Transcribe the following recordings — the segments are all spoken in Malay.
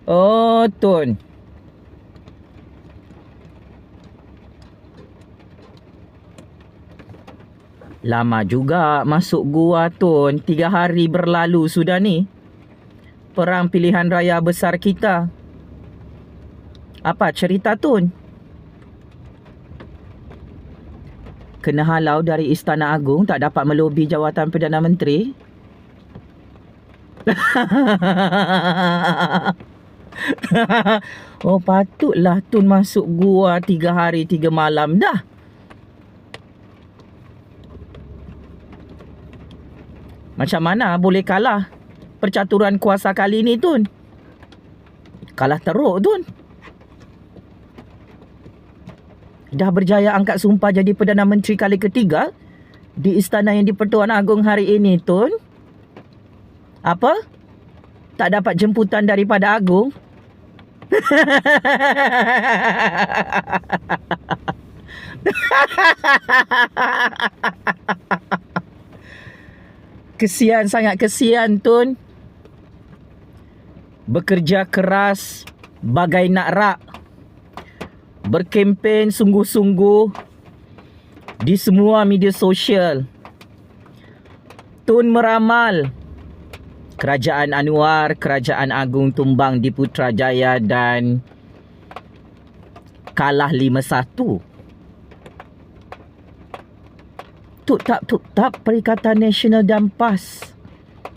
Oh, Tun. Lama juga masuk gua, Tun. 3 hari berlalu sudah ni. Perang pilihan raya besar kita. Apa cerita, Tun? Kena halau dari Istana Agung, tak dapat melobi jawatan Perdana Menteri. Oh, patutlah Tun masuk gua 3 hari 3 malam dah. Macam mana boleh kalah percaturan kuasa kali ni, Tun? Kalah teruk, Tun. Dah berjaya angkat sumpah jadi Perdana Menteri kali ketiga di istana yang di-Pertuan Agong hari ini, Tun. Apa? Tak dapat jemputan daripada Agong? Kesian, sangat kesian, Tun. Bekerja keras bagai nak rak. Berkempen sungguh-sungguh di semua media sosial. Tun meramal Kerajaan Anwar, Kerajaan Agung tumbang di Putrajaya dan kalah 5-1. Tuk-tak Perikatan Nasional dan PAS,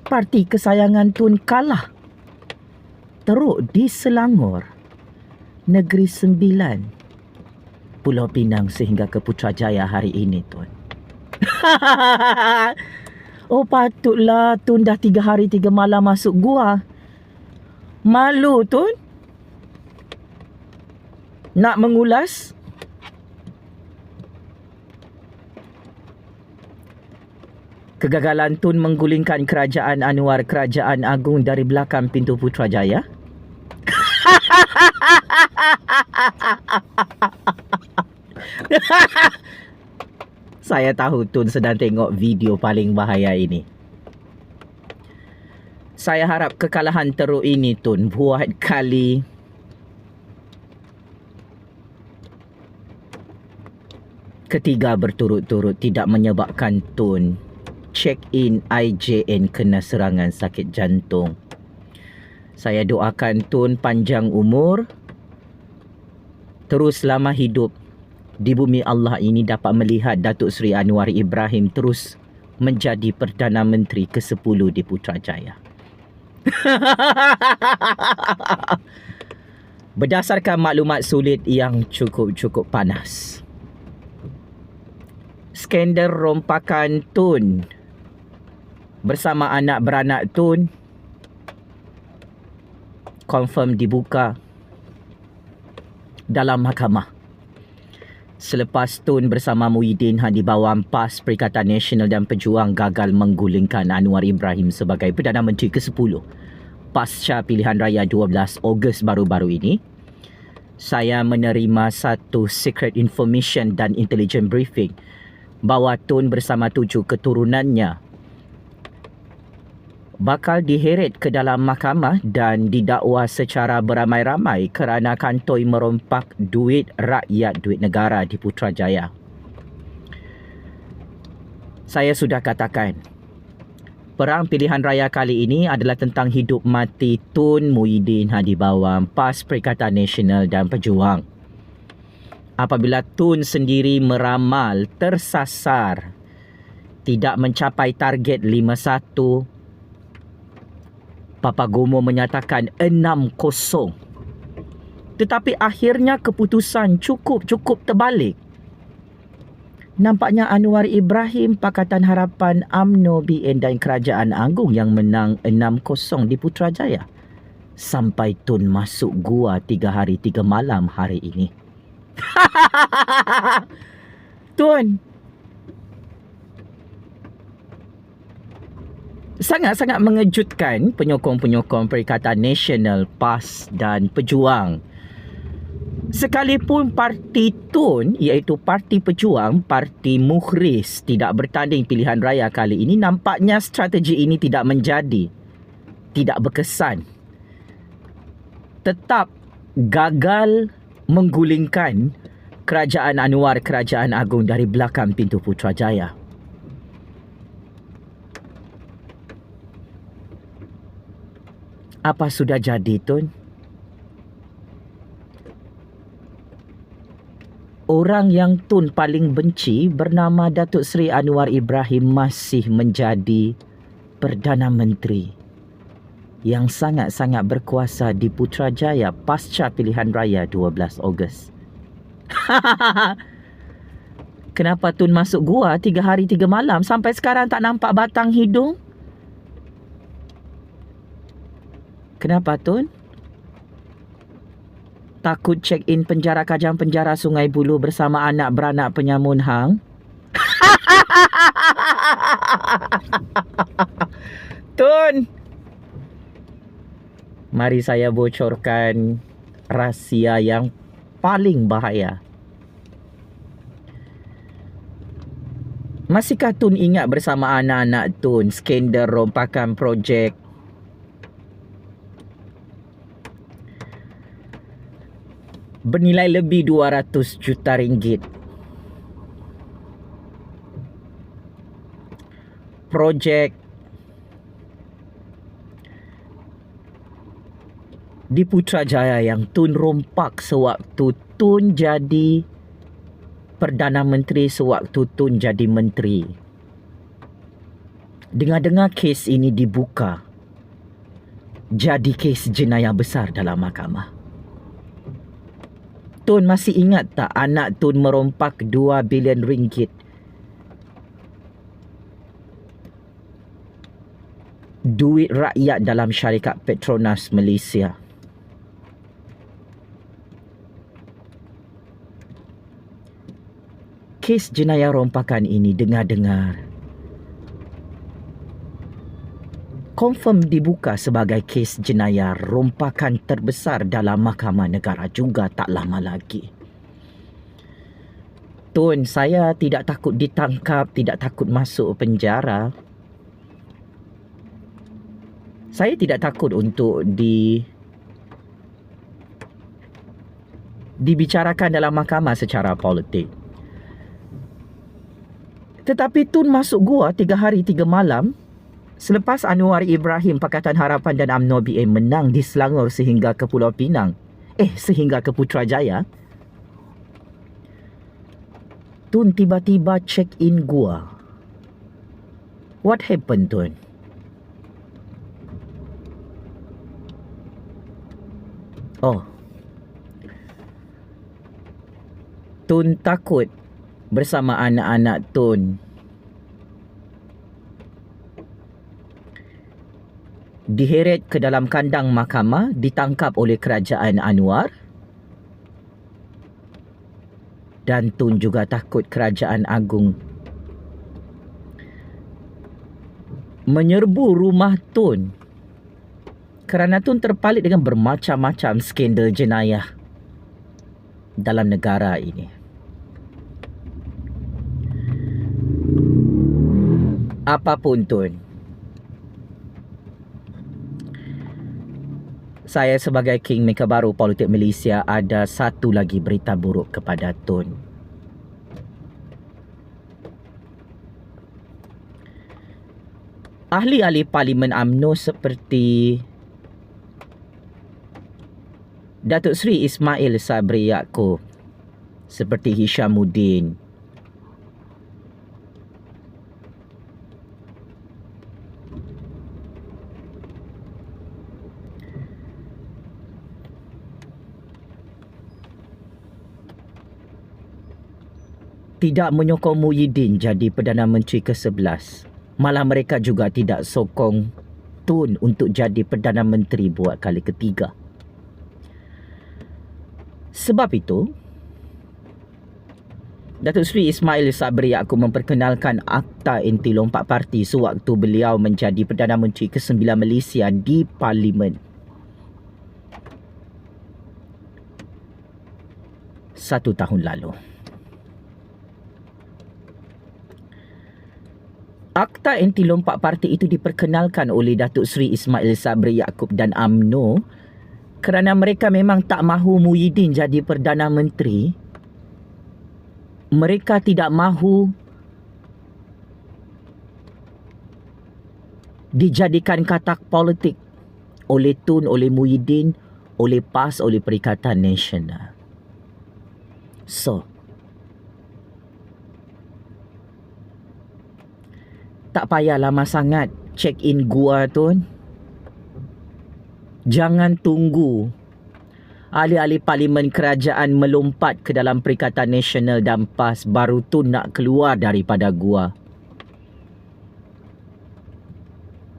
parti kesayangan Tun, kalah teruk di Selangor, Negeri Sembilan, Pulau Pinang sehingga ke Putrajaya hari ini, Tun. Oh, patutlah Tun dah 3 hari 3 malam masuk gua. Malu, Tun. Nak mengulas? Kegagalan Tun menggulingkan Kerajaan Anwar, Kerajaan Agung dari belakang pintu Putrajaya. Saya tahu Tun sedang tengok video paling bahaya ini. Saya harap kekalahan teruk ini, Tun, buat kali ketiga berturut-turut tidak menyebabkan Tun check-in IJN kena serangan sakit jantung. Saya doakan Tun panjang umur, terus lama hidup di bumi Allah ini, dapat melihat Datuk Seri Anwar Ibrahim terus menjadi Perdana Menteri ke-10 di Putrajaya. Berdasarkan maklumat sulit yang cukup panas, skandal rompakan Tun bersama anak beranak Tun confirm dibuka dalam mahkamah selepas Tun bersama Muhyiddin Hadi Bawang PAS Perikatan Nasional dan Pejuang gagal menggulingkan Anwar Ibrahim sebagai Perdana Menteri ke-10 pasca pilihan raya 12 Ogos baru-baru ini. Saya menerima satu secret information dan intelligence briefing bahawa Tun bersama 7 keturunannya bakal diheret ke dalam mahkamah dan didakwa secara beramai-ramai kerana kantoi merompak duit rakyat, duit negara di Putrajaya. Saya sudah katakan, perang pilihan raya kali ini adalah tentang hidup mati Tun Muhyiddin Hadi Bawang, PAS Perikatan Nasional dan Pejuang. Apabila Tun sendiri meramal tersasar, tidak mencapai target 5-1, Papa Gomo menyatakan 6-0. Tetapi akhirnya keputusan cukup terbalik. Nampaknya Anwar Ibrahim, Pakatan Harapan, UMNO, BN dan Kerajaan Agung yang menang 6-0 di Putrajaya. Sampai Tun masuk gua 3 hari 3 malam hari ini. Tun, sangat-sangat mengejutkan penyokong-penyokong Perikatan Nasional, PAS dan Pejuang. Sekalipun parti Tun, iaitu Parti Pejuang, Parti Mukhris, tidak bertanding pilihan raya kali ini, nampaknya strategi ini tidak menjadi, tidak berkesan. tetap gagal menggulingkan Kerajaan Anwar, Kerajaan Agung dari belakang pintu Putrajaya. Apa sudah jadi, Tun? Orang yang Tun paling benci bernama Datuk Seri Anwar Ibrahim masih menjadi Perdana Menteri yang sangat-sangat berkuasa di Putrajaya pasca pilihan raya 12 Ogos. Kenapa Tun masuk gua 3 hari 3 malam sampai sekarang tak nampak batang hidung? Kenapa, Tun? Takut check-in penjara Kajang Penjara Sungai Buloh bersama anak beranak penyamun hang? Tun, mari saya bocorkan rahsia yang paling bahaya. Masihkah Tun ingat bersama anak-anak Tun skandal rompakan projek bernilai lebih 200 juta ringgit? Projek di Putrajaya yang Tun rompak sewaktu Tun jadi Perdana Menteri, sewaktu Tun jadi Menteri. Dengar-dengar kes ini dibuka jadi kes jenayah besar dalam mahkamah. Tun masih ingat tak anak Tun merompak 2 bilion ringgit duit rakyat dalam syarikat Petronas Malaysia? Kes jenayah rompakan ini dengar-dengar confirm dibuka sebagai kes jenayah rompakan terbesar dalam mahkamah negara juga tak lama lagi. Tun, saya tidak takut ditangkap, tidak takut masuk penjara. Saya tidak takut untuk dibicarakan dalam mahkamah secara politik. Tetapi Tun masuk gua 3 hari 3 malam selepas Anwar Ibrahim Pakatan Harapan dan UMNO BN menang di Selangor sehingga ke Pulau Pinang. Sehingga ke Putrajaya. Tun tiba-tiba check in gua. What happened, Tun? Tun takut bersama anak-anak Tun diheret ke dalam kandang mahkamah, ditangkap oleh Kerajaan Anwar, dan Tun juga takut Kerajaan Agung menyerbu rumah Tun kerana Tun terpalit dengan bermacam-macam skandal jenayah dalam negara ini. Apapun, Tun, saya sebagai kingmaker baru politik Malaysia ada satu lagi berita buruk kepada Tun. Ahli-ahli Parlimen UMNO seperti Datuk Seri Ismail Sabri Yaakob, seperti Hishamuddin, tidak menyokong Muhyiddin jadi Perdana Menteri ke-11. Malah mereka juga tidak sokong Tun untuk jadi Perdana Menteri buat kali ketiga. Sebab itu, Datuk Seri Ismail Sabri Yaakob memperkenalkan Akta Anti Lompat Parti sewaktu beliau menjadi Perdana Menteri ke-9 Malaysia di Parlimen. 1 tahun lalu. Akta Anti Lompat Parti itu diperkenalkan oleh Datuk Seri Ismail Sabri Yaakob dan UMNO Kerana mereka memang tak mahu Muhyiddin jadi Perdana Menteri, mereka tidak mahu dijadikan katak politik oleh Tun, oleh Muhyiddin, oleh PAS, oleh Perikatan Nasional. So, tak payah lama sangat check in gua Tun. Jangan tunggu ahli-ahli parlimen kerajaan melompat ke dalam Perikatan Nasional dan PAS baru Tun nak keluar daripada gua.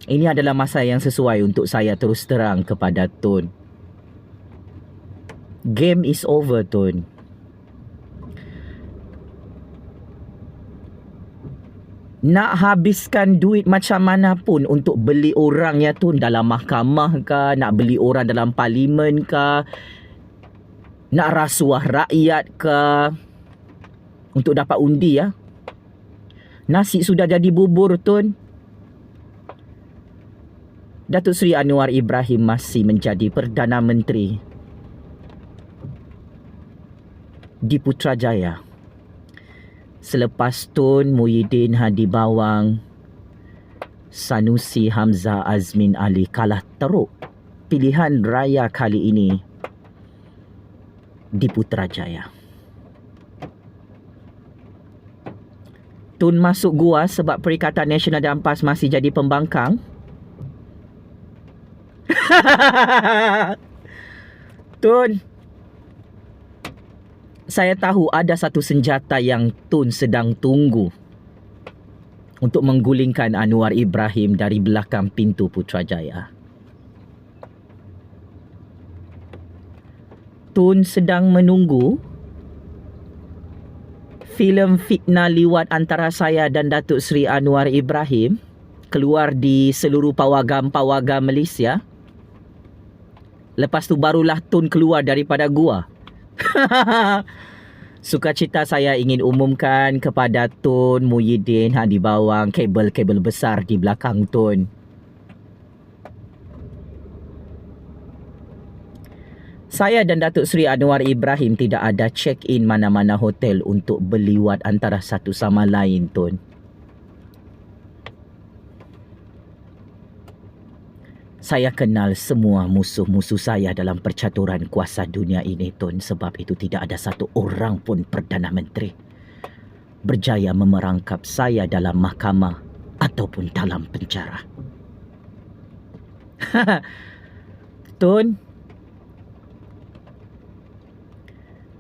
Ini adalah masa yang sesuai untuk saya terus terang kepada Tun. Game is over, Tun. Nak habiskan duit macam mana pun untuk beli orang ya Tun, dalam mahkamah ke, nak beli orang dalam parlimen ke, nak rasuah rakyat ke, untuk dapat undi ya. Nasi sudah jadi bubur Tun. Datuk Seri Anwar Ibrahim masih menjadi Perdana Menteri di Putrajaya. Selepas Tun Muhyiddin Hadi Bawang, Sanusi Hamzah Azmin Ali kalah teruk pilihan raya kali ini di Putrajaya. Tun masuk gua sebab Perikatan Nasional dan PAS masih jadi pembangkang. Tun, saya tahu ada satu senjata yang Tun sedang tunggu untuk menggulingkan Anwar Ibrahim dari belakang pintu Putrajaya. Tun sedang menunggu filem fitnah liwat antara saya dan Datuk Seri Anwar Ibrahim keluar di seluruh pawagam-pawagam Malaysia. Lepas tu barulah Tun keluar daripada gua. Sukacita saya ingin umumkan kepada Tun Muhyiddin Hadi Bawang, kabel-kabel besar di belakang Tun. Saya dan Datuk Seri Anwar Ibrahim tidak ada check-in mana-mana hotel untuk berliwat antara satu sama lain Tun. Saya kenal semua musuh-musuh saya dalam percaturan kuasa dunia ini Tun. Sebab itu tidak ada satu orang pun Perdana Menteri berjaya memerangkap saya dalam mahkamah ataupun dalam penjara. Tun,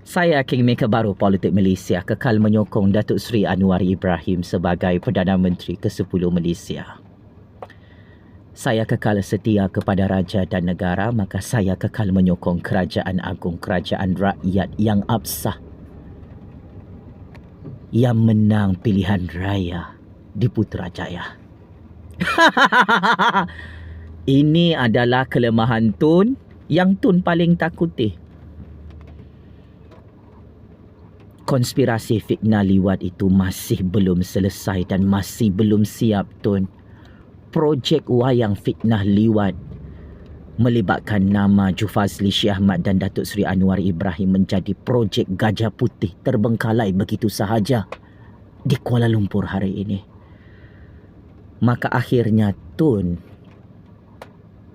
saya Kingmaker baru politik Malaysia kekal menyokong Datuk Seri Anwar Ibrahim sebagai Perdana Menteri ke-10 Malaysia. Saya kekal setia kepada raja dan negara, maka saya kekal menyokong kerajaan agung, kerajaan rakyat yang absah, yang menang pilihan raya di Putrajaya. Ini adalah kelemahan Tun yang Tun paling takuti. Konspirasi fitnah liwat itu masih belum selesai dan masih belum siap Tun. Projek wayang fitnah liwat melibatkan nama Jufazli Syih Ahmad dan Datuk Seri Anwar Ibrahim menjadi projek gajah putih terbengkalai begitu sahaja di Kuala Lumpur hari ini. Maka akhirnya Tun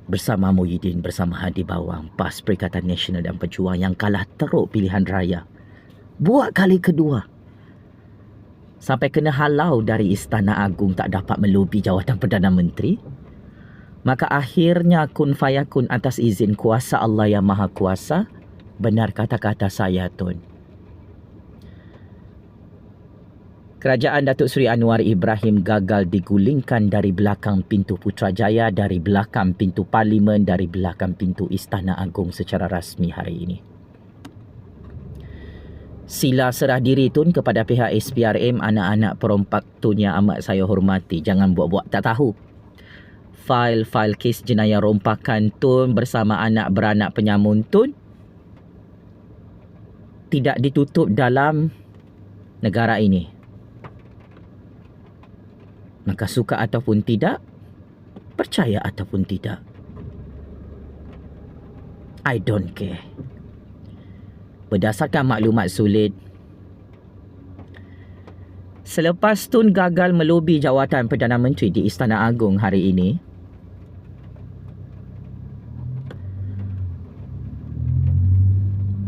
bersama Muhyiddin, bersama Hadi Bawang, PAS, Perikatan Nasional dan Pejuang yang kalah teruk pilihan raya, buat kali kedua sampai kena halau dari Istana Agung tak dapat melobi jawatan Perdana Menteri. Maka akhirnya kun fayakun atas izin kuasa Allah yang Maha Kuasa, benar kata-kata saya Tun. Kerajaan Datuk Seri Anwar Ibrahim gagal digulingkan dari belakang pintu Putrajaya, dari belakang pintu Parlimen, dari belakang pintu Istana Agung secara rasmi hari ini. Sila serah diri Tun kepada pihak SPRM, anak-anak perompak Tun yang amat saya hormati. Jangan buat-buat tak tahu. Fail-fail kes jenayah rompakan Tun bersama anak beranak penyamun Tun tidak ditutup dalam negara ini. Maka suka ataupun tidak, percaya ataupun tidak, I don't care. Berdasarkan maklumat sulit, selepas Tun gagal melobi jawatan Perdana Menteri di Istana Agung hari ini,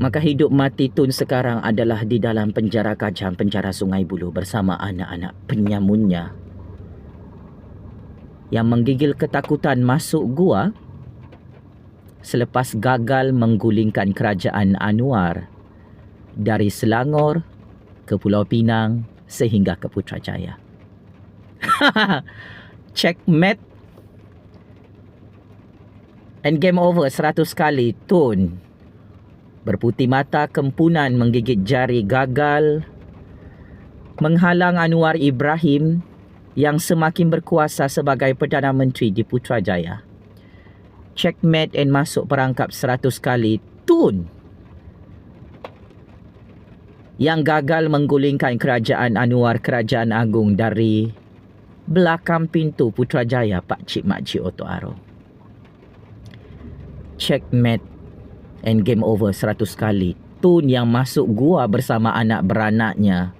maka hidup mati Tun sekarang adalah di dalam penjara Kajang, penjara Sungai Buloh bersama anak-anak penyamunnya yang menggigil ketakutan masuk gua selepas gagal menggulingkan kerajaan Anwar dari Selangor ke Pulau Pinang sehingga ke Putrajaya. Checkmate and game over 100 kali. Tun berputih mata, kempunan, menggigit jari, gagal menghalang Anwar Ibrahim yang semakin berkuasa sebagai Perdana Menteri di Putrajaya. Checkmate and masuk perangkap 100 kali. Tun yang gagal menggulingkan kerajaan Anwar, kerajaan agung dari belakang pintu Putrajaya Pakcik Makcik Oto Aro. Checkmate and game over 100 kali. Tun yang masuk gua bersama anak beranaknya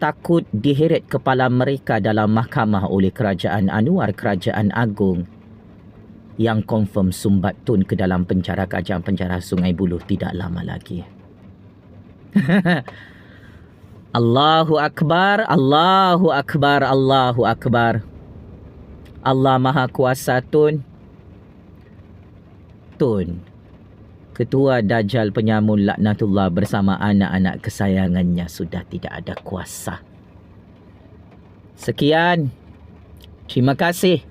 takut diheret kepala mereka dalam mahkamah oleh kerajaan Anwar, kerajaan agung yang confirm sumbat Tun ke dalam penjara Kajang, penjara Sungai Buloh tidak lama lagi. Allahu Akbar, Allahu Akbar, Allahu Akbar. Allah Maha Kuasa. Tun, Ketua Dajjal Penyamun Laknatullah bersama anak-anak kesayangannya sudah tidak ada kuasa. Sekian. Terima kasih.